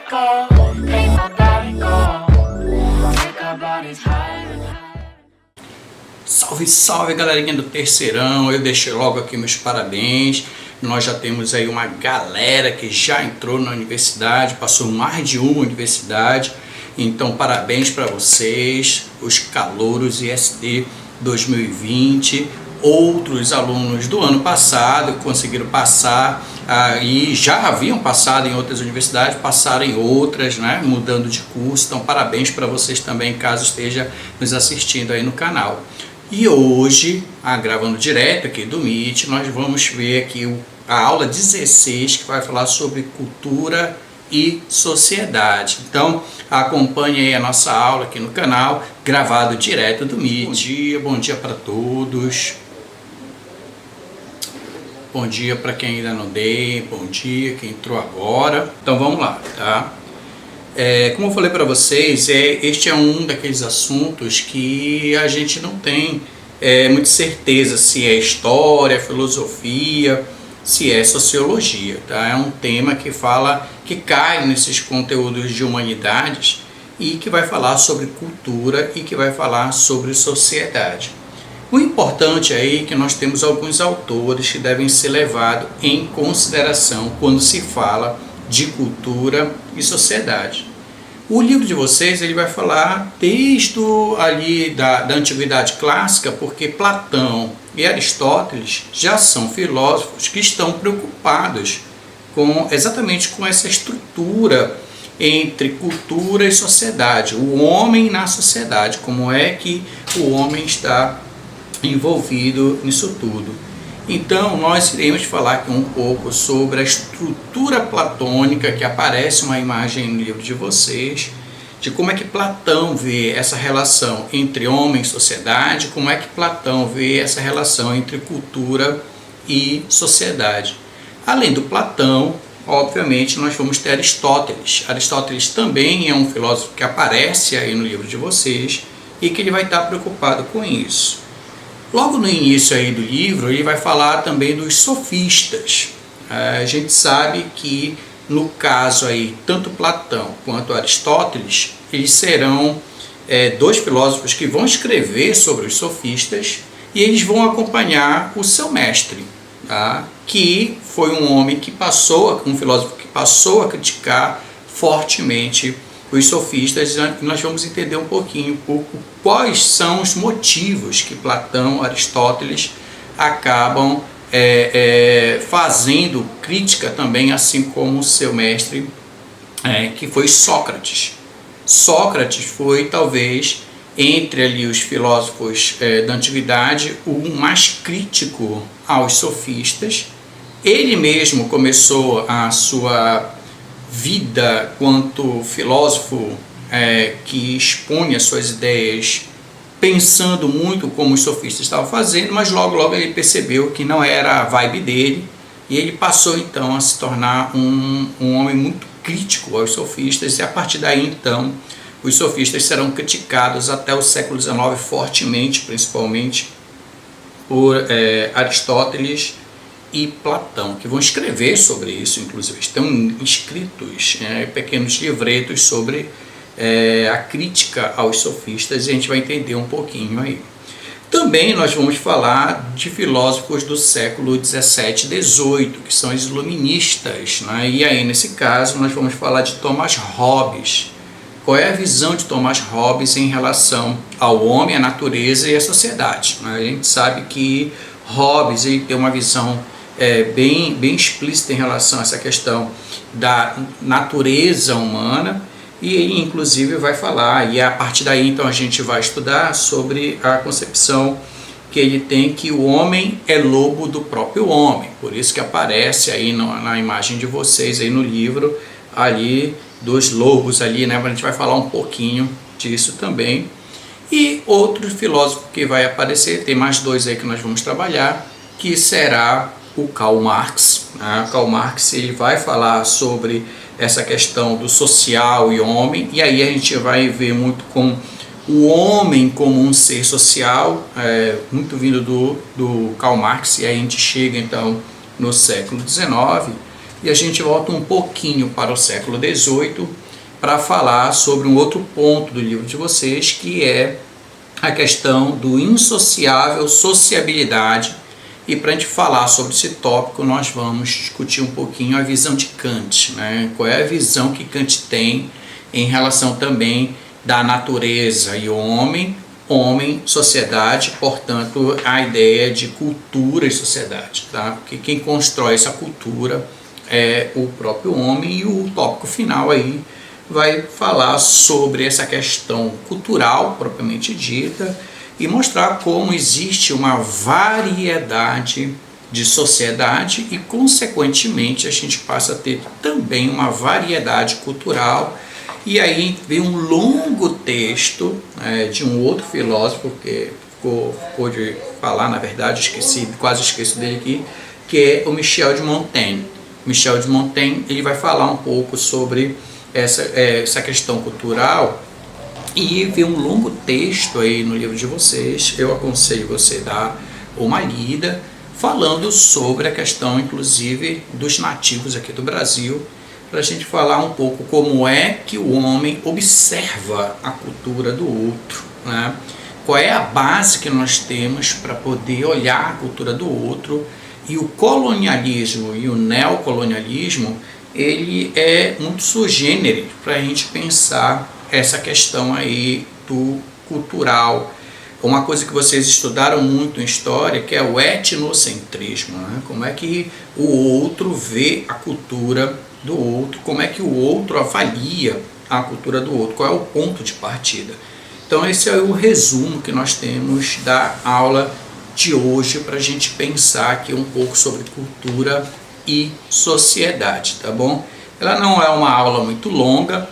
go, make my body go, make our bodies higher and higher. Salve, salve galerinha do Terceirão, eu deixei logo aqui meus parabéns. Nós já temos aí uma galera que já entrou na universidade, passou mais de uma universidade, então parabéns para vocês, os calouros IST 2020, outros alunos do ano passado que conseguiram passar e já haviam passado em outras universidades, passaram em outras, né, mudando de curso, então parabéns para vocês também, caso esteja nos assistindo aí no canal. E hoje, gravando direto aqui do Meet, nós vamos ver aqui a aula 16, que vai falar sobre cultura e sociedade. Então, acompanhe aí a nossa aula aqui no canal, gravado direto do Meet. Bom dia para todos. Bom dia para quem ainda não dei, bom dia quem entrou agora. Então vamos lá, tá? Como eu falei para vocês, este é um daqueles assuntos que a gente não tem muita certeza se é história, filosofia, se é sociologia, tá? É um tema que cai nesses conteúdos de humanidades e que vai falar sobre cultura e que vai falar sobre sociedade. O importante aí é que nós temos alguns autores que devem ser levados em consideração quando se fala de cultura e sociedade. O livro de vocês ele vai falar desde ali da antiguidade clássica, porque Platão e Aristóteles já são filósofos que estão preocupados exatamente com essa estrutura entre cultura e sociedade, o homem na sociedade, como é que o homem está envolvido nisso tudo. Então, nós iremos falar aqui um pouco sobre a estrutura platônica, que aparece uma imagem no livro de vocês, de como é que Platão vê essa relação entre homem e sociedade, como é que Platão vê essa relação entre cultura e sociedade. Além do Platão, obviamente, nós vamos ter Aristóteles. Aristóteles também é um filósofo que aparece aí no livro de vocês e que ele vai estar preocupado com isso. Logo no início aí do livro, ele vai falar também dos sofistas. A gente sabe que, no caso aí, tanto Platão quanto Aristóteles, eles serão dois filósofos que vão escrever sobre os sofistas e eles vão acompanhar o seu mestre, tá? Que foi um filósofo que passou a criticar fortemente os sofistas, e nós vamos entender um pouquinho quais são os motivos que Platão, Aristóteles acabam fazendo crítica também, assim como o seu mestre, que foi Sócrates. Sócrates foi talvez, entre ali os filósofos da antiguidade, o mais crítico aos sofistas. Ele mesmo começou a sua vida quanto filósofo que expunha suas ideias pensando muito como os sofistas estavam fazendo, mas logo ele percebeu que não era a vibe dele e ele passou então a se tornar um homem muito crítico aos sofistas, e a partir daí então os sofistas serão criticados até o século XIX fortemente, principalmente por Aristóteles e Platão, que vão escrever sobre isso, inclusive estão escritos pequenos livretos sobre a crítica aos sofistas, e a gente vai entender um pouquinho aí. Também nós vamos falar de filósofos do século 17 e 18, que são os iluministas, né? E aí nesse caso nós vamos falar de Thomas Hobbes. Qual é a visão de Thomas Hobbes em relação ao homem, à natureza e à sociedade, né? A gente sabe que Hobbes ele tem uma visão bem explícita em relação a essa questão da natureza humana, e ele inclusive vai falar, e a partir daí então a gente vai estudar sobre a concepção que ele tem que o homem é lobo do próprio homem, por isso que aparece aí na imagem de vocês aí no livro ali dos lobos ali, né? A gente vai falar um pouquinho disso também. E outro filósofo que vai aparecer, tem mais dois aí que nós vamos trabalhar, que será o Karl Marx. Karl Marx ele vai falar sobre essa questão do social e homem, e aí a gente vai ver muito com o homem como um ser social, muito vindo do Karl Marx, e aí a gente chega então no século XIX, e a gente volta um pouquinho para o século XVIII para falar sobre um outro ponto do livro de vocês, que é a questão do insociável sociabilidade. E para a gente falar sobre esse tópico, nós vamos discutir um pouquinho a visão de Kant, né? Qual é a visão que Kant tem em relação também da natureza e homem, sociedade, portanto, a ideia de cultura e sociedade, tá? Porque quem constrói essa cultura é o próprio homem, e o tópico final aí vai falar sobre essa questão cultural propriamente dita e mostrar como existe uma variedade de sociedade e, consequentemente, a gente passa a ter também uma variedade cultural. E aí vem um longo texto de um outro filósofo que ficou de falar, na verdade, quase esqueço dele aqui, que é o Michel de Montaigne. Michel de Montaigne, ele vai falar um pouco sobre essa questão cultural, e vem um longo texto aí no livro de vocês. Eu aconselho você a dar uma lida, falando sobre a questão, inclusive, dos nativos aqui do Brasil, para a gente falar um pouco como é que o homem observa a cultura do outro, né? Qual é a base que nós temos para poder olhar a cultura do outro. E o colonialismo e o neocolonialismo, ele é muito sui generis para a gente pensar essa questão aí do cultural. Uma coisa que vocês estudaram muito em história, que é o etnocentrismo, né? Como é que o outro vê a cultura do outro, como é que o outro avalia a cultura do outro, qual é o ponto de partida. Então esse é o resumo que nós temos da aula de hoje, para a gente pensar aqui um pouco sobre cultura e sociedade, tá bom? Ela não é uma aula muito longa,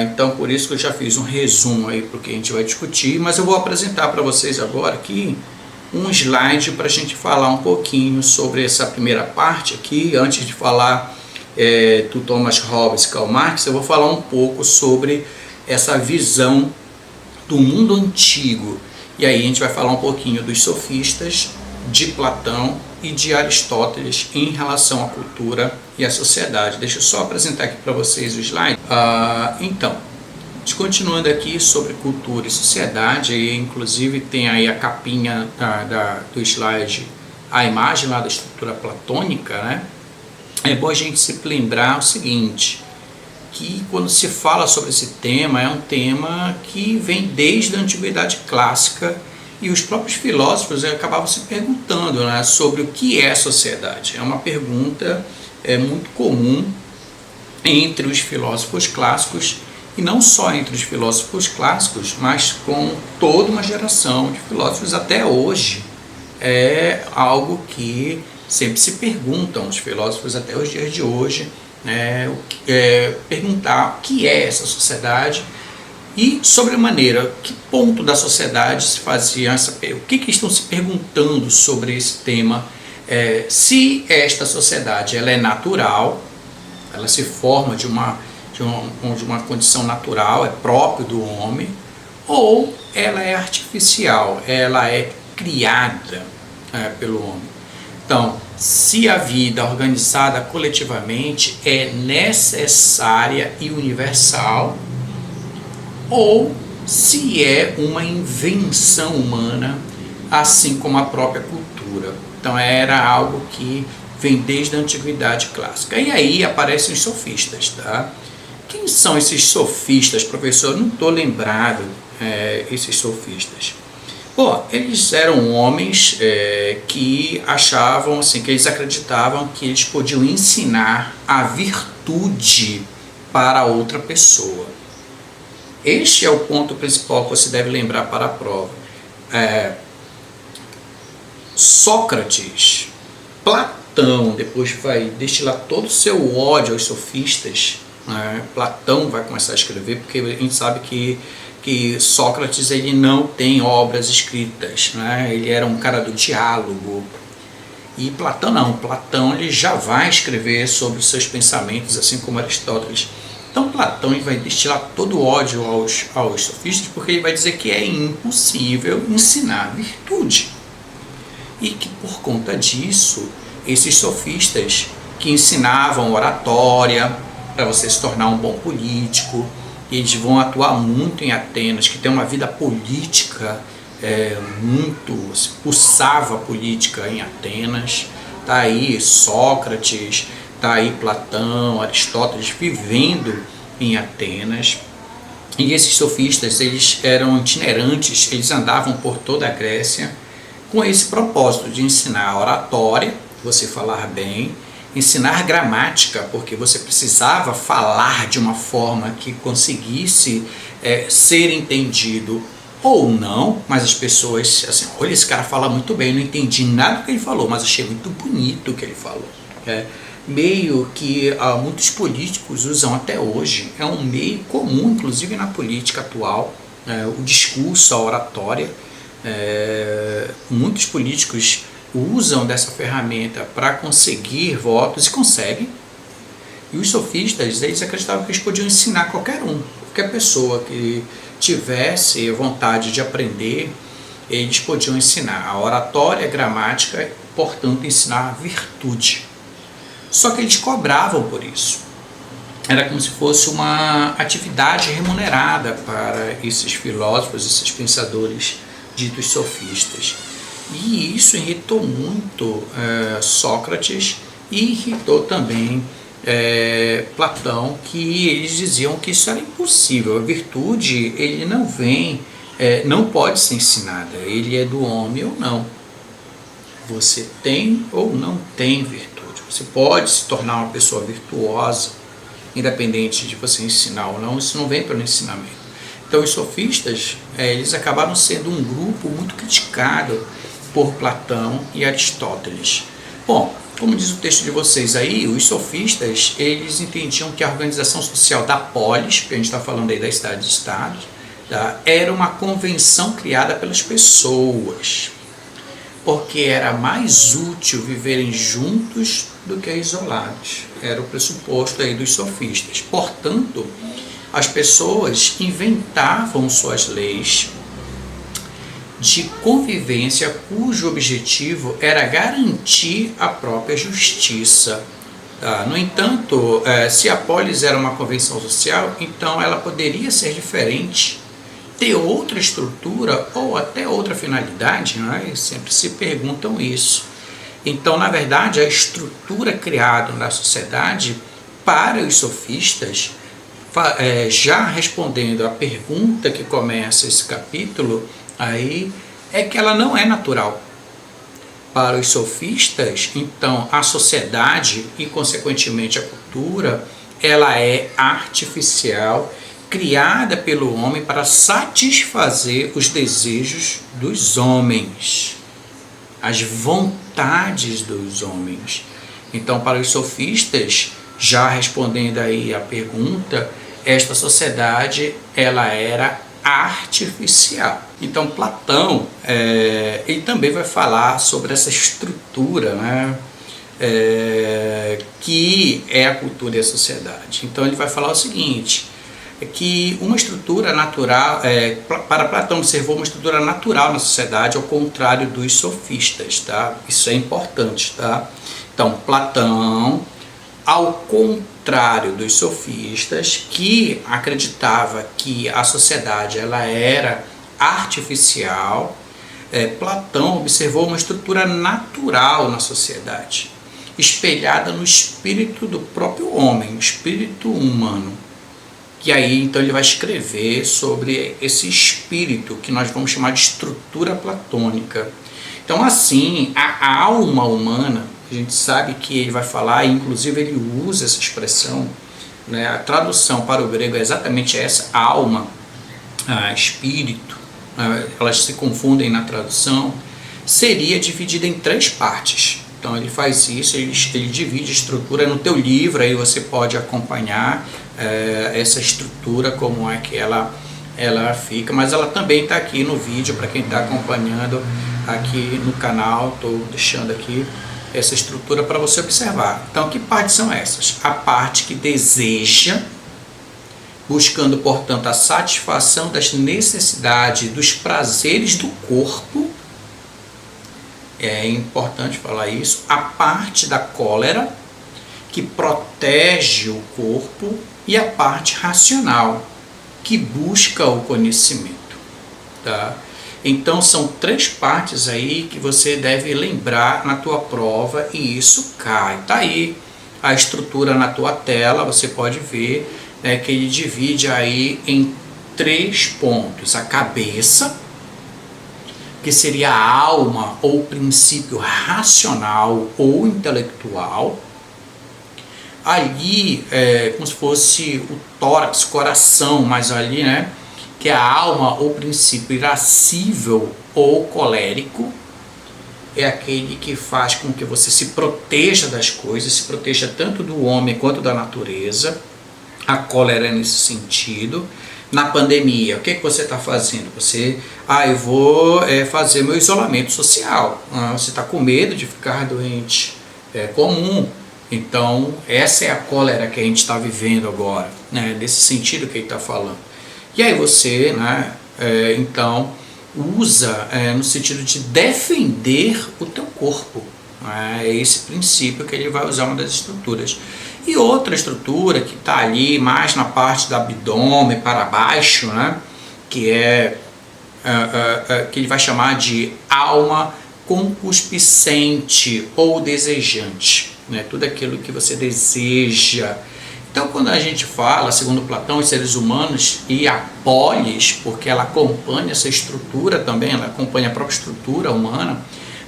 então por isso que eu já fiz um resumo aí para o que a gente vai discutir, mas eu vou apresentar para vocês agora aqui um slide para a gente falar um pouquinho sobre essa primeira parte aqui. Antes de falar do Thomas Hobbes e Karl Marx, eu vou falar um pouco sobre essa visão do mundo antigo, e aí a gente vai falar um pouquinho dos sofistas, de Platão e de Aristóteles em relação à cultura e à sociedade. Deixa eu só apresentar aqui para vocês o slide. Então, continuando aqui sobre cultura e sociedade, e inclusive tem aí a capinha do slide, a imagem lá da estrutura platônica, né? É bom a gente se lembrar o seguinte, que quando se fala sobre esse tema, é um tema que vem desde a antiguidade clássica, e os próprios filósofos acabavam se perguntando, né, sobre o que é sociedade. É uma pergunta muito comum entre os filósofos clássicos, e não só entre os filósofos clássicos, mas com toda uma geração de filósofos até hoje. É algo que sempre se perguntam os filósofos até os dias de hoje, perguntar o que é essa sociedade e, sobremaneira, que ponto da sociedade se fazia o que estão se perguntando sobre esse tema, se esta sociedade ela é natural, ela se forma de uma condição natural, é próprio do homem, ou ela é artificial, ela é criada pelo homem. Então, se a vida organizada coletivamente é necessária e universal, ou se é uma invenção humana, assim como a própria cultura. Então era algo que vem desde a antiguidade clássica. E aí aparecem os sofistas, tá? Quem são esses sofistas, professor? Eu não estou lembrado esses sofistas. Bom, eles eram homens que achavam, assim, que eles acreditavam que eles podiam ensinar a virtude para outra pessoa. Este é o ponto principal que você deve lembrar para a prova. Sócrates, Platão, depois vai destilar todo o seu ódio aos sofistas. Platão vai começar a escrever, porque a gente sabe que Sócrates ele não tem obras escritas, né? Ele era um cara do diálogo. E Platão não, Platão ele já vai escrever sobre os seus pensamentos, assim como Aristóteles. Então Platão ele vai destilar todo o ódio aos sofistas, porque ele vai dizer que é impossível ensinar virtude. E que por conta disso, esses sofistas que ensinavam oratória para você se tornar um bom político. Eles vão atuar muito em Atenas, que tem uma vida política muito, pulsava a política em Atenas. Tá aí Sócrates, tá aí Platão, Aristóteles vivendo em Atenas. E esses sofistas, eles eram itinerantes, eles andavam por toda a Grécia com esse propósito de ensinar oratória, você falar bem, ensinar gramática, porque você precisava falar de uma forma que conseguisse ser entendido ou não, mas as pessoas, assim, olha, esse cara fala muito bem, não entendi nada do que ele falou, mas achei muito bonito o que ele falou. Meio que muitos políticos usam até hoje, é um meio comum, inclusive na política atual, o discurso, a oratória. Muitos políticos usam dessa ferramenta para conseguir votos e conseguem. E os sofistas, eles acreditavam que eles podiam ensinar qualquer pessoa que tivesse vontade de aprender, eles podiam ensinar a oratória, a gramática, portanto ensinar a virtude. Só que eles cobravam por isso. Era como se fosse uma atividade remunerada para esses filósofos, esses pensadores ditos sofistas. E isso irritou muito Sócrates e irritou também Platão, que eles diziam que isso era impossível. A virtude, ele não vem, não pode ser ensinada, ele é do homem ou não. Você tem ou não tem virtude. Você pode se tornar uma pessoa virtuosa, independente de você ensinar ou não, isso não vem pelo ensinamento. Então os sofistas, eles acabaram sendo um grupo muito criticado por Platão e Aristóteles. Bom, como diz o texto de vocês aí, os sofistas, eles entendiam que a organização social da polis, que a gente está falando aí da cidade-estado, era uma convenção criada pelas pessoas, porque era mais útil viverem juntos do que isolados. Era o pressuposto aí dos sofistas. Portanto, as pessoas inventavam suas leis de convivência cujo objetivo era garantir a própria justiça. No entanto, se a polis era uma convenção social, então ela poderia ser diferente, ter outra estrutura ou até outra finalidade, não é? Sempre se perguntam isso. Então, na verdade, a estrutura criada na sociedade para os sofistas, já respondendo à pergunta que começa esse capítulo, aí é que ela não é natural. Para os sofistas, então, a sociedade e, consequentemente, a cultura, ela é artificial, criada pelo homem para satisfazer os desejos dos homens, as vontades dos homens. Então, para os sofistas, já respondendo aí a pergunta, esta sociedade, ela era artificial. Então Platão, ele também vai falar sobre essa estrutura, né, que é a cultura e a sociedade. Então ele vai falar o seguinte, que uma estrutura natural, para Platão observou uma estrutura natural na sociedade, ao contrário dos sofistas, tá? Isso é importante, tá? Então Platão, ao contrário dos sofistas, que acreditava que a sociedade ela era artificial, Platão observou uma estrutura natural na sociedade, espelhada no espírito do próprio homem, o espírito humano. E aí, então, ele vai escrever sobre esse espírito, que nós vamos chamar de estrutura platônica. Então, assim, a alma humana, a gente sabe que ele vai falar, e inclusive ele usa essa expressão, né? A tradução para o grego é exatamente essa, alma, espírito, elas se confundem na tradução, seria dividida em 3 partes. Então ele faz isso, ele divide a estrutura. No teu livro aí você pode acompanhar essa estrutura, como é que ela fica, mas ela também está aqui no vídeo para quem está acompanhando aqui no canal. Estou deixando aqui essa estrutura para você observar. Então, que partes são essas? A parte que deseja, buscando, portanto, a satisfação das necessidades, dos prazeres do corpo. É importante falar isso. A parte da cólera, que protege o corpo, e a parte racional, que busca o conhecimento, tá? Então são 3 partes aí que você deve lembrar na tua prova, e isso cai. Tá aí a estrutura na tua tela, você pode ver, né, que ele divide aí em 3 pontos: a cabeça, que seria a alma ou princípio racional ou intelectual. Ali é como se fosse o tórax, coração, mas ali, né, que é a alma ou princípio irascível ou colérico. É aquele que faz com que você se proteja das coisas, se proteja tanto do homem quanto da natureza. A cólera é nesse sentido. Na pandemia, o que você está fazendo? Você, eu vou fazer meu isolamento social. Você está com medo de ficar doente. É comum. Então, essa é a cólera que a gente está vivendo agora, né? Nesse sentido que ele está falando. E aí você, né, então, usa no sentido de defender o teu corpo. É esse princípio que ele vai usar, uma das estruturas. E outra estrutura que está ali mais na parte do abdômen para baixo, né, que que ele vai chamar de alma concupiscente ou desejante, né, tudo aquilo que você deseja. Então, quando a gente fala, segundo Platão, os seres humanos e a polis, porque ela acompanha essa estrutura também, ela acompanha a própria estrutura humana,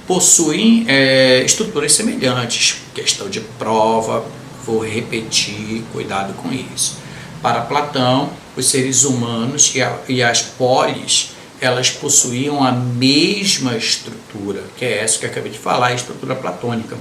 possuem estruturas semelhantes. Questão de prova, vou repetir, cuidado com isso. Para Platão, os seres humanos e as polis, elas possuíam a mesma estrutura, que é essa que eu acabei de falar, a estrutura platônica.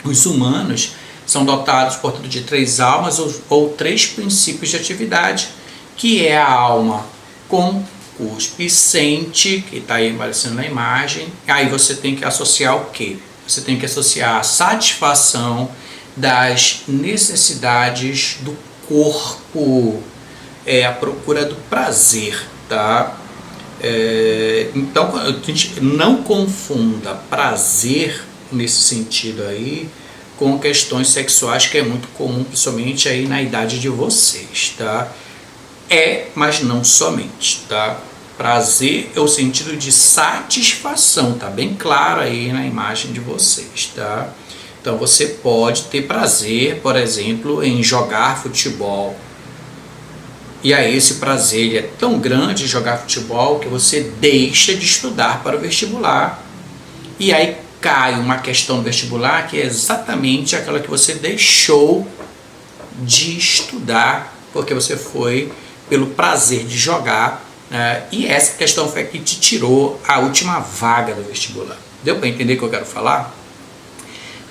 Os humanos são dotados, portanto, de 3 almas ou 3 princípios de atividade, que é a alma concupiscente, que está aí aparecendo na imagem. Aí você tem que associar o quê? Você tem que associar a satisfação das necessidades do corpo, a procura do prazer, tá? Então, a gente não confunda prazer nesse sentido aí com questões sexuais, que é muito comum, principalmente aí na idade de vocês, tá? Mas não somente, tá? Prazer é o sentido de satisfação, tá bem claro aí na imagem de vocês, tá? Então você pode ter prazer, por exemplo, em jogar futebol. E aí esse prazer ele é tão grande em jogar futebol que você deixa de estudar para o vestibular. E aí cai uma questão do vestibular que é exatamente aquela que você deixou de estudar porque você foi pelo prazer de jogar, né? E essa questão foi a que te tirou a última vaga do vestibular. Deu para entender o que eu quero falar?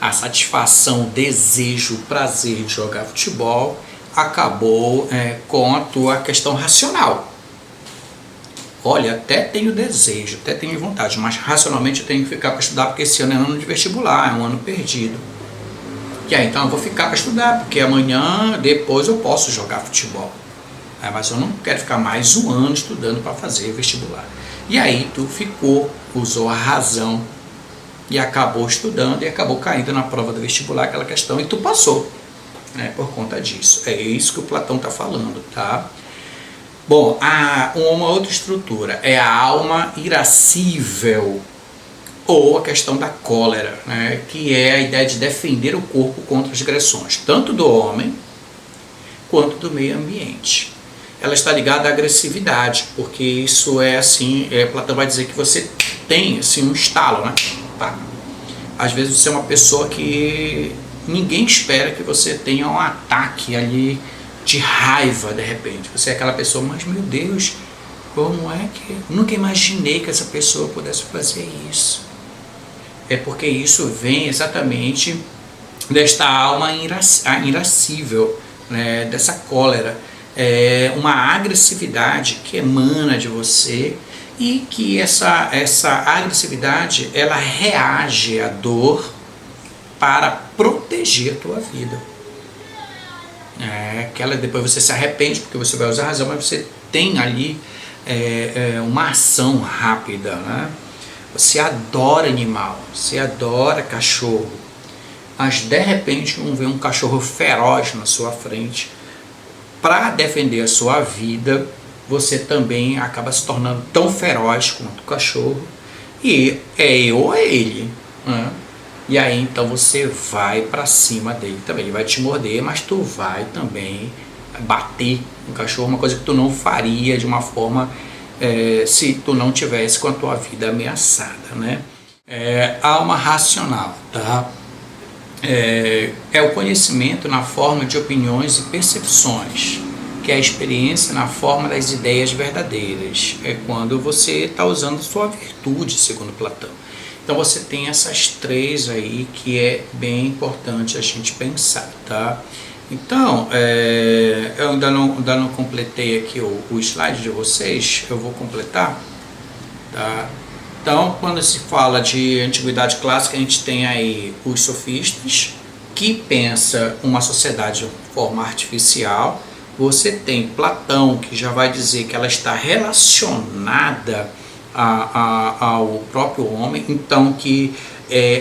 A satisfação, o desejo, o prazer de jogar futebol acabou com a tua questão racional. Olha, até tenho desejo, até tenho vontade, mas racionalmente eu tenho que ficar para estudar, porque esse ano é ano de vestibular, é um ano perdido. E aí, então eu vou ficar para estudar, porque amanhã, depois eu posso jogar futebol. Mas eu não quero ficar mais um ano estudando para fazer vestibular. E aí tu usou a razão e acabou estudando e acabou caindo na prova do vestibular, aquela questão, e tu passou, né, por conta disso. É isso que o Platão está falando, tá? Bom, uma outra estrutura é a alma irascível, ou a questão da cólera, né, que é a ideia de defender o corpo contra as agressões, tanto do homem quanto do meio ambiente. Ela está ligada à agressividade, porque isso é assim, Platão vai dizer que você tem assim, um estalo, né? Tá. Às vezes você é uma pessoa que ninguém espera que você tenha um ataque ali de raiva de repente. Você é aquela pessoa, mas meu Deus, como é que... Nunca imaginei que essa pessoa pudesse fazer isso. É porque isso vem exatamente desta alma irascível, né, dessa cólera. É uma agressividade que emana de você e que essa agressividade ela reage à dor para proteger a tua vida. Depois você se arrepende porque você vai usar a razão, mas você tem ali uma ação rápida, né? Você adora animal, você adora cachorro, mas de repente vê um cachorro feroz na sua frente. Para defender a sua vida, você também acaba se tornando tão feroz quanto o cachorro, e é eu ou é ele, né? E aí então você vai para cima dele também. Ele vai te morder, mas tu vai também bater no cachorro, uma coisa que tu não faria de uma forma se tu não tivesse com a tua vida ameaçada, né? Alma racional, tá? É o conhecimento na forma de opiniões e percepções, que é a experiência na forma das ideias verdadeiras. É quando você está usando sua virtude, segundo Platão. Então você tem essas três aí que é bem importante a gente pensar, tá? Então, eu ainda não completei aqui o slide de vocês, eu vou completar, tá? Então, quando se fala de antiguidade clássica, a gente tem aí os sofistas, que pensa uma sociedade de forma artificial. Você tem Platão, que já vai dizer que ela está relacionada ao próprio homem, então que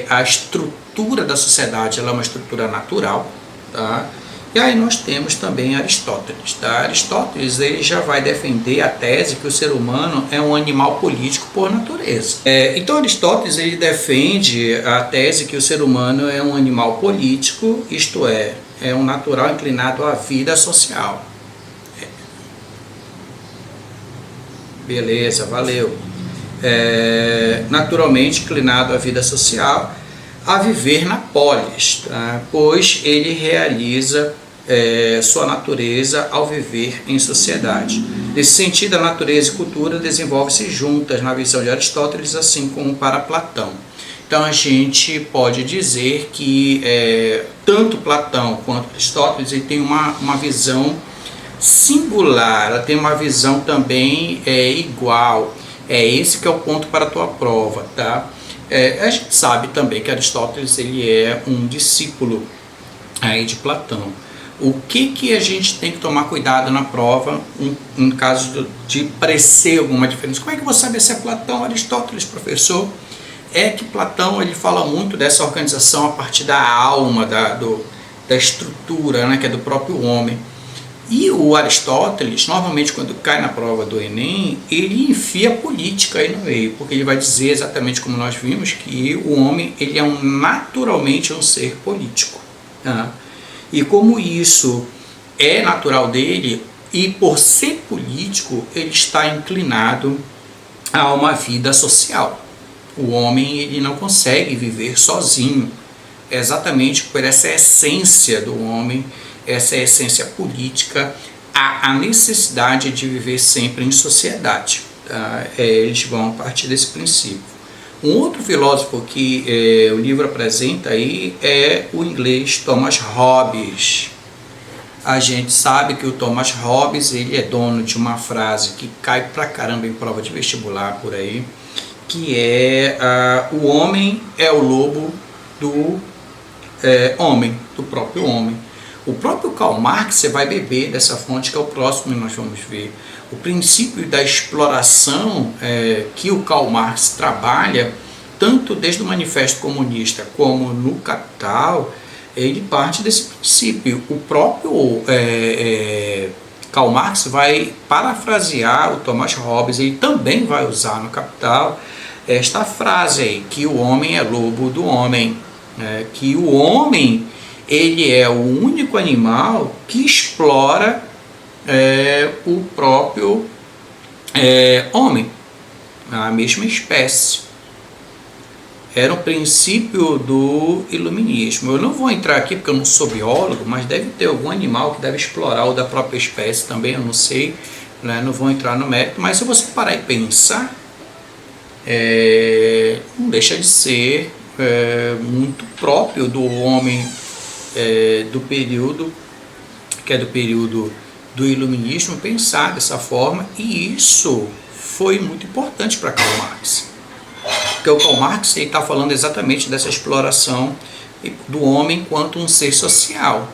a estrutura da sociedade ela é uma estrutura natural, tá? E aí nós temos também Aristóteles, tá? Aristóteles ele já vai defender a tese que o ser humano é um animal político por natureza. Então Aristóteles ele defende a tese que o ser humano é um animal político, isto é um natural inclinado à vida social. Beleza, valeu. Naturalmente inclinado à vida social, a viver na polis, tá? Pois ele realiza sua natureza ao viver em sociedade. Nesse sentido, a natureza e cultura desenvolvem-se juntas na visão de Aristóteles, assim como para Platão. Então a gente pode dizer que tanto Platão quanto Aristóteles ele tem uma visão singular, ela tem uma visão também igual. Esse que é o ponto para a tua prova, tá? A gente sabe também que Aristóteles ele é um discípulo aí de Platão. O que a gente tem que tomar cuidado na prova em caso de parecer alguma diferença? Como é que eu vou saber se é Platão ou Aristóteles, professor? É que Platão ele fala muito dessa organização a partir da alma, da estrutura, né, que é do próprio homem. E o Aristóteles, normalmente quando cai na prova do Enem, ele enfia a política aí no meio, porque ele vai dizer exatamente como nós vimos, que o homem ele é naturalmente um ser político. Tá? E como isso é natural dele, e por ser político, ele está inclinado a uma vida social. O homem ele não consegue viver sozinho, exatamente por essa essência do homem, essa essência política, a necessidade de viver sempre em sociedade. Tá? Eles vão a partir desse princípio. Um outro filósofo que o livro apresenta aí é o inglês Thomas Hobbes. A gente sabe que o Thomas Hobbes ele é dono de uma frase que cai pra caramba em prova de vestibular por aí, que é o homem é o lobo do homem, do próprio homem. O próprio Karl Marx, você vai beber dessa fonte que é o próximo que nós vamos ver. O princípio da exploração que o Karl Marx trabalha, tanto desde o Manifesto Comunista como no Capital, ele parte desse princípio. O próprio Karl Marx vai parafrasear o Thomas Hobbes, ele também vai usar no Capital esta frase aí, que o homem é lobo do homem, que o homem ele é o único animal que explora o próprio homem, a mesma espécie. Era o princípio do iluminismo. Eu não vou entrar aqui porque eu não sou biólogo, mas deve ter algum animal que deve explorar o da própria espécie também, eu não sei, né? Não vou entrar no mérito, mas se você parar e pensar, não deixa de ser muito próprio do homem do período, que é do período do iluminismo, pensar dessa forma, e isso foi muito importante para Karl Marx, porque o Karl Marx está falando exatamente dessa exploração do homem enquanto um ser social.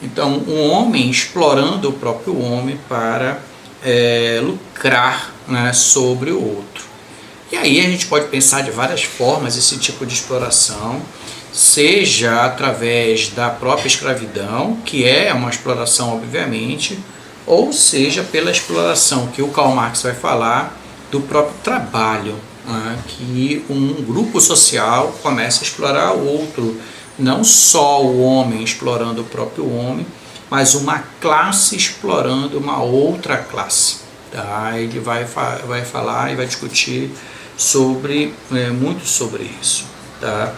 Então, um homem explorando o próprio homem para lucrar, né, sobre o outro. E aí a gente pode pensar de várias formas esse tipo de exploração. seja através da própria escravidão, que é uma exploração, obviamente, ou seja pela exploração que o Karl Marx vai falar do próprio trabalho, né? Que um grupo social começa a explorar o outro, não só o homem explorando o próprio homem, mas uma classe explorando uma outra classe. Tá? Ele vai falar e vai discutir muito sobre isso. Tá?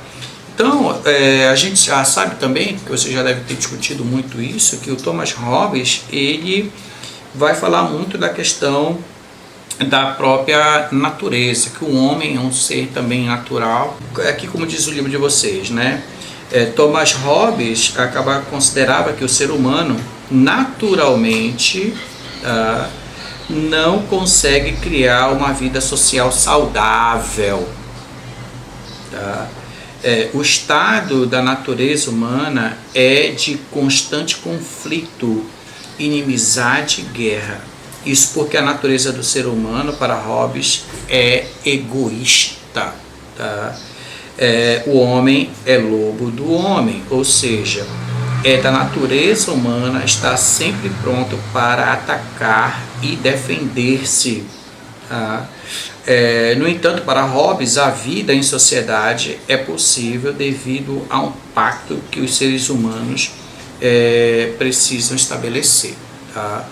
Então, a gente já sabe também, que você já deve ter discutido muito isso, que o Thomas Hobbes, ele vai falar muito da questão da própria natureza, que o homem é um ser também natural. Aqui, como diz o livro de vocês, né? Thomas Hobbes considerava que o ser humano naturalmente não consegue criar uma vida social saudável. Tá? O estado da natureza humana é de constante conflito, inimizade e guerra. Isso porque a natureza do ser humano, para Hobbes, é egoísta. Tá? O homem é lobo do homem, ou seja, é da natureza humana estar sempre pronto para atacar e defender-se. Tá? No entanto, para Hobbes, a vida em sociedade é possível devido a um pacto que os seres humanos precisam estabelecer. Tá?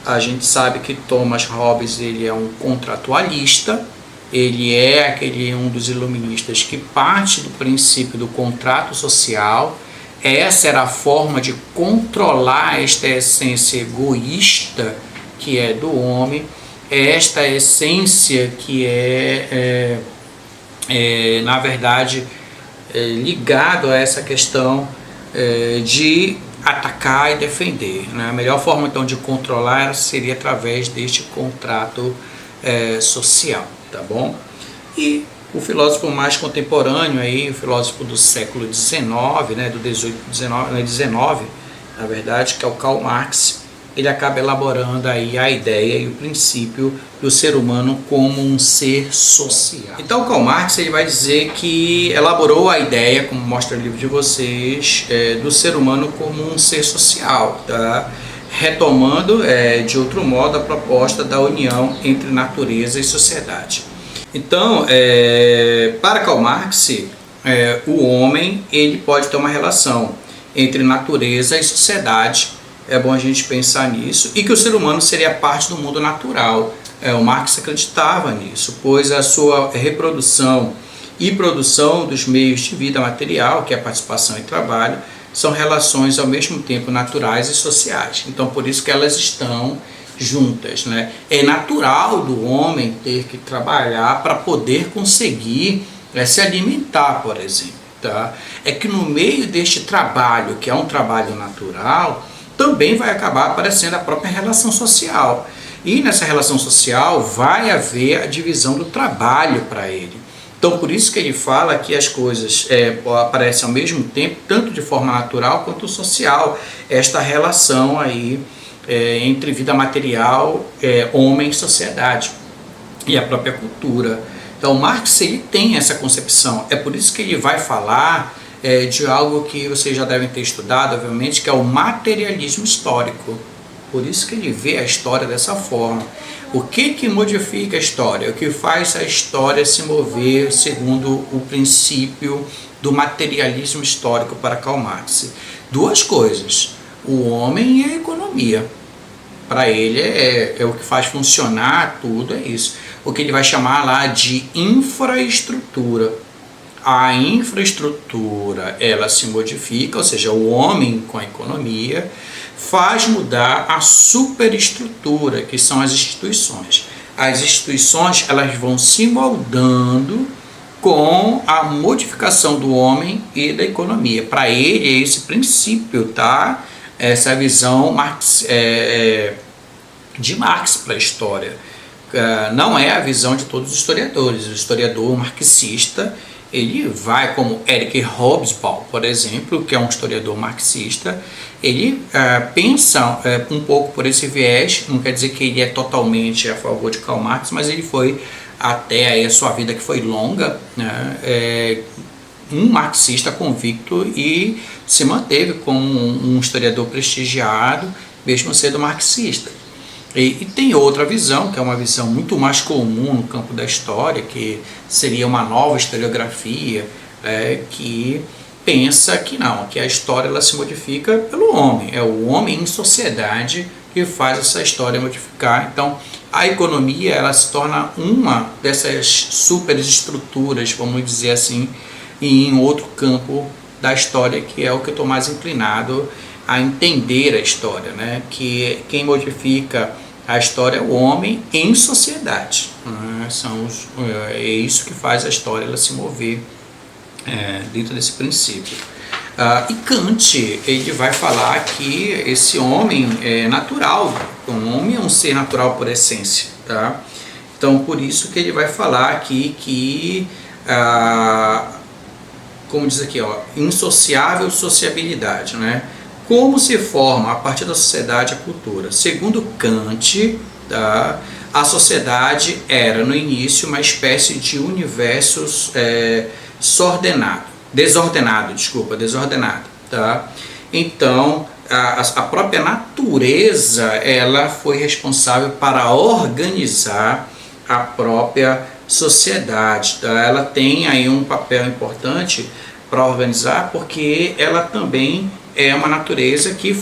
A gente sabe que Thomas Hobbes ele é um contratualista, ele é um dos iluministas que parte do princípio do contrato social. Essa era a forma de controlar esta essência egoísta que é do homem, esta essência que na verdade, ligado a essa questão de atacar e defender. Né? A melhor forma então de controlar seria através deste contrato social, tá bom? E o filósofo mais contemporâneo, aí, o filósofo do século XIX, né, do 19, na verdade, que é o Karl Marx, ele acaba elaborando aí a ideia e o princípio do ser humano como um ser social. Então, Karl Marx ele vai dizer que elaborou a ideia, como mostra o livro de vocês, do ser humano como um ser social, tá? Retomando, de outro modo, a proposta da união entre natureza e sociedade. Então, para Karl Marx, o homem ele pode ter uma relação entre natureza e sociedade. É bom a gente pensar nisso, e que o ser humano seria parte do mundo natural. O Marx acreditava nisso, pois a sua reprodução e produção dos meios de vida material, que é a participação e trabalho, são relações ao mesmo tempo naturais e sociais. Então, por isso que elas estão juntas, né? É natural do homem ter que trabalhar para poder conseguir se alimentar, por exemplo. Tá? É que no meio deste trabalho, que é um trabalho natural, também vai acabar aparecendo a própria relação social. E nessa relação social vai haver a divisão do trabalho para ele. Então, por isso que ele fala que as coisas aparecem ao mesmo tempo, tanto de forma natural quanto social. Esta relação aí entre vida material, homem e sociedade, e a própria cultura. Então, Marx ele tem essa concepção. É por isso que ele vai falar de algo que vocês já devem ter estudado, obviamente, que é o materialismo histórico. Por isso que ele vê a história dessa forma. O que modifica a história? O que faz a história se mover segundo o princípio do materialismo histórico para Karl Marx? Duas coisas: o homem e a economia. Para ele é o que faz funcionar tudo, é isso. O que ele vai chamar lá de infraestrutura. A infraestrutura, ela se modifica, ou seja, o homem com a economia faz mudar a superestrutura, que são as instituições. As instituições, elas vão se moldando com a modificação do homem e da economia. Para ele é esse princípio, tá? Essa visão de Marx para a história. Não é a visão de todos os historiadores. O historiador marxista, ele vai, como Eric Hobsbawm, por exemplo, que é um historiador marxista, ele pensa um pouco por esse viés. Não quer dizer que ele é totalmente a favor de Karl Marx, mas ele foi até aí a sua vida, que foi longa, né, um marxista convicto e se manteve como um historiador prestigiado, mesmo sendo marxista. E tem outra visão, que é uma visão muito mais comum no campo da história, que seria uma nova historiografia, que pensa que não, que a história ela se modifica pelo homem, é o homem em sociedade que faz essa história modificar. Então, a economia ela se torna uma dessas superestruturas, vamos dizer assim, em outro campo da história, que é o que eu estou mais inclinado a entender a história, né? Que quem modifica a história é o homem em sociedade, né? É isso que faz a história ela se mover dentro desse princípio. E Kant ele vai falar que esse homem é natural, o homem é um ser natural por essência, tá? Então por isso que ele vai falar aqui que como diz aqui, ó, insociável sociabilidade, né? Como se forma a partir da sociedade a cultura? Segundo Kant, tá, a sociedade era no início uma espécie de universo desordenado, tá? Então a própria natureza ela foi responsável para organizar a própria sociedade, tá? Ela tem aí um papel importante para organizar, porque ela também é uma natureza que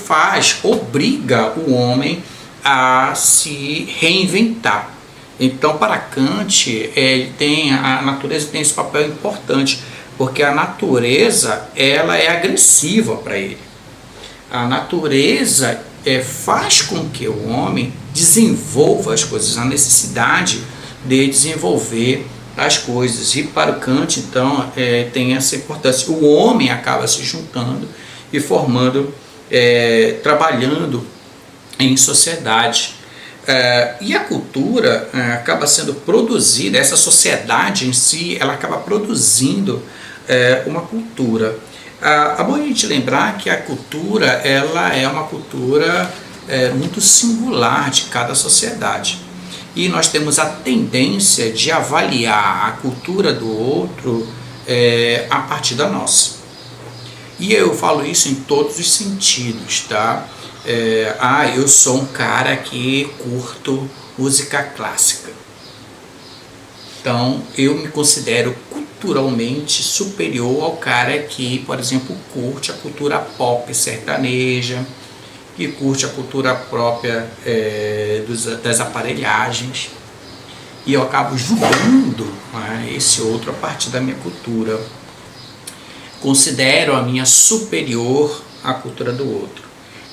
obriga o homem a se reinventar. Então, para Kant, a natureza tem esse papel importante, porque a natureza ela é agressiva para ele. A natureza faz com que o homem desenvolva as coisas, a necessidade de desenvolver as coisas. E para o Kant, então, tem essa importância. O homem acaba se juntando e formando, trabalhando em sociedade. E a cultura acaba sendo produzida, essa sociedade em si, ela acaba produzindo uma cultura. É bom a gente lembrar que a cultura ela é uma cultura muito singular de cada sociedade. E nós temos a tendência de avaliar a cultura do outro a partir da nossa. E eu falo isso em todos os sentidos, tá? Eu sou um cara que curto música clássica. Então, eu me considero culturalmente superior ao cara que, por exemplo, curte a cultura pop sertaneja, que curte a cultura própria das aparelhagens. E eu acabo julgando esse outro a partir da minha cultura. Considero a minha superior à cultura do outro.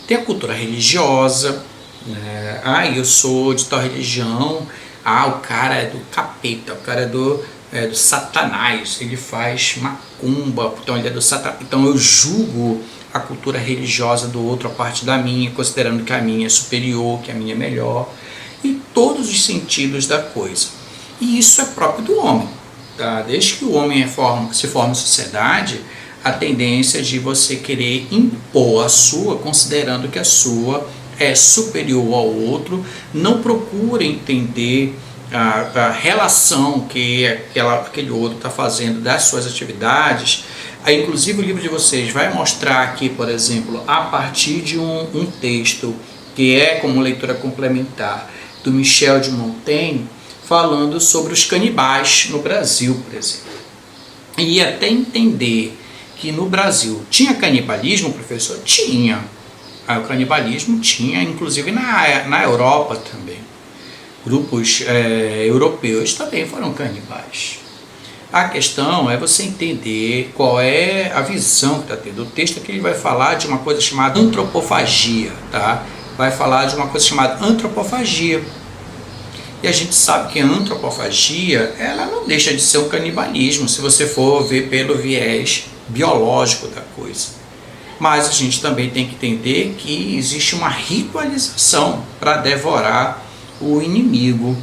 Tem a cultura religiosa, né? Eu sou de tal religião, o cara é do capeta, o cara é do satanás, ele faz macumba, então ele é do satanás. Então eu julgo a cultura religiosa do outro a partir da minha, considerando que a minha é superior, que a minha é melhor, em todos os sentidos da coisa. E isso é próprio do homem, tá? Desde que o homem se forma em sociedade, a tendência de você querer impor a sua, considerando que a sua é superior ao outro, não procura entender a relação que aquele outro está fazendo das suas atividades. Inclusive o livro de vocês vai mostrar aqui, por exemplo, a partir de um texto que é como leitura complementar do Michel de Montaigne, falando sobre os canibais no Brasil, por exemplo. E até entender que no Brasil tinha canibalismo, professor? Tinha. O canibalismo tinha, inclusive na Europa também. Grupos europeus também foram canibais. A questão é você entender qual é a visão que está tendo. O texto aqui ele vai falar de uma coisa chamada antropofagia, tá? Vai falar de uma coisa chamada antropofagia. E a gente sabe que a antropofagia, ela não deixa de ser um canibalismo, se você for ver pelo viés biológico da coisa. Mas a gente também tem que entender que existe uma ritualização para devorar o inimigo.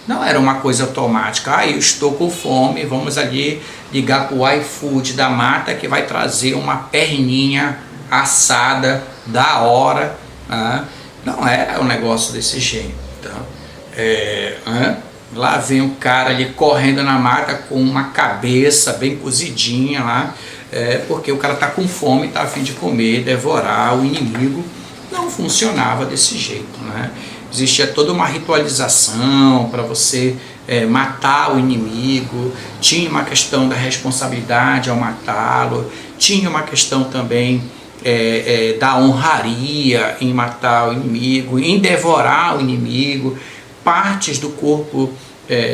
Não era uma coisa automática. Eu estou com fome, vamos ali ligar para o iFood da mata que vai trazer uma perninha assada da hora. Não era um negócio desse jeito. Tá? Lá vem o cara ali correndo na mata com uma cabeça bem cozidinha lá, porque o cara tá com fome, tá a fim de comer, devorar o inimigo. Não funcionava desse jeito, né? Existia toda uma ritualização para você matar o inimigo, tinha uma questão da responsabilidade ao matá-lo, tinha uma questão também da honraria em matar o inimigo, em devorar o inimigo. Partes do corpo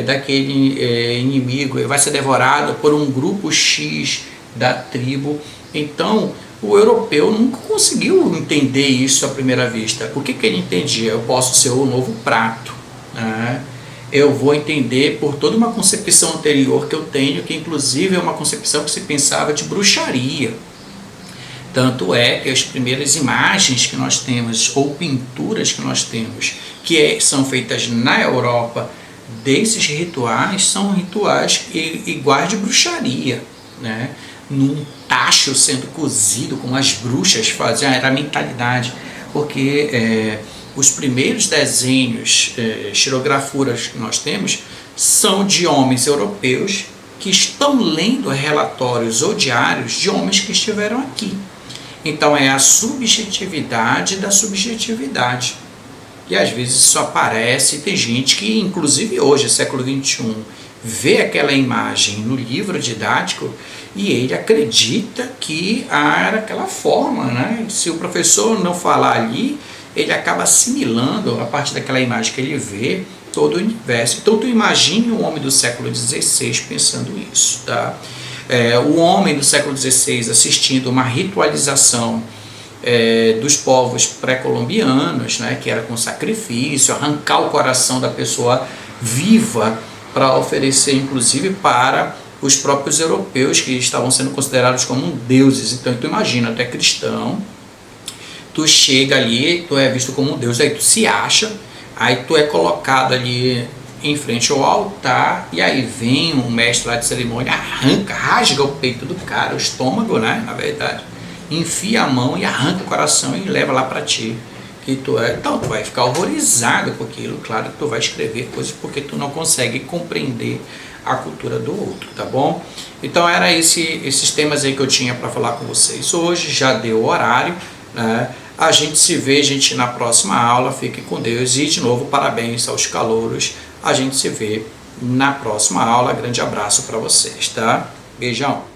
daquele inimigo vai ser devorado por um grupo X da tribo. Então o europeu nunca conseguiu entender isso à primeira vista. O que ele entendia? Eu posso ser o novo prato, né? Eu vou entender por toda uma concepção anterior que eu tenho, que inclusive é uma concepção que se pensava de bruxaria. Tanto é que as primeiras imagens que nós temos, ou pinturas que nós temos, que são feitas na Europa, desses rituais, são rituais iguais de bruxaria, né? Num tacho sendo cozido, como as bruxas faziam, era a mentalidade, porque os primeiros desenhos, xilografuras que nós temos, são de homens europeus que estão lendo relatórios ou diários de homens que estiveram aqui. Então é a subjetividade da subjetividade. E às vezes isso aparece, tem gente que, inclusive hoje, século XXI, vê aquela imagem no livro didático e ele acredita que era aquela forma, né? Se o professor não falar ali, ele acaba assimilando, a partir daquela imagem que ele vê, todo o universo. Então tu imagina o homem do século XVI pensando isso, tá? O homem do século XVI assistindo uma ritualização dos povos pré-colombianos, né, que era com sacrifício, arrancar o coração da pessoa viva para oferecer inclusive para os próprios europeus que estavam sendo considerados como deuses. Então tu imagina, tu é cristão, tu chega ali, tu é visto como um deus, aí tu se acha, aí tu é colocado ali em frente ao altar, e aí vem um mestre lá de cerimônia, rasga o peito do cara, o estômago, né, na verdade, enfia a mão e arranca o coração e leva lá para ti. Então tu vai ficar horrorizado com aquilo. Claro que tu vai escrever coisas porque tu não consegue compreender a cultura do outro, tá bom? Então era esses temas aí que eu tinha para falar com vocês hoje. Já deu o horário, né? A gente se vê, gente, na próxima aula. Fiquem com Deus e de novo parabéns aos calouros. A gente se vê na próxima aula. Grande abraço para vocês, tá? Beijão.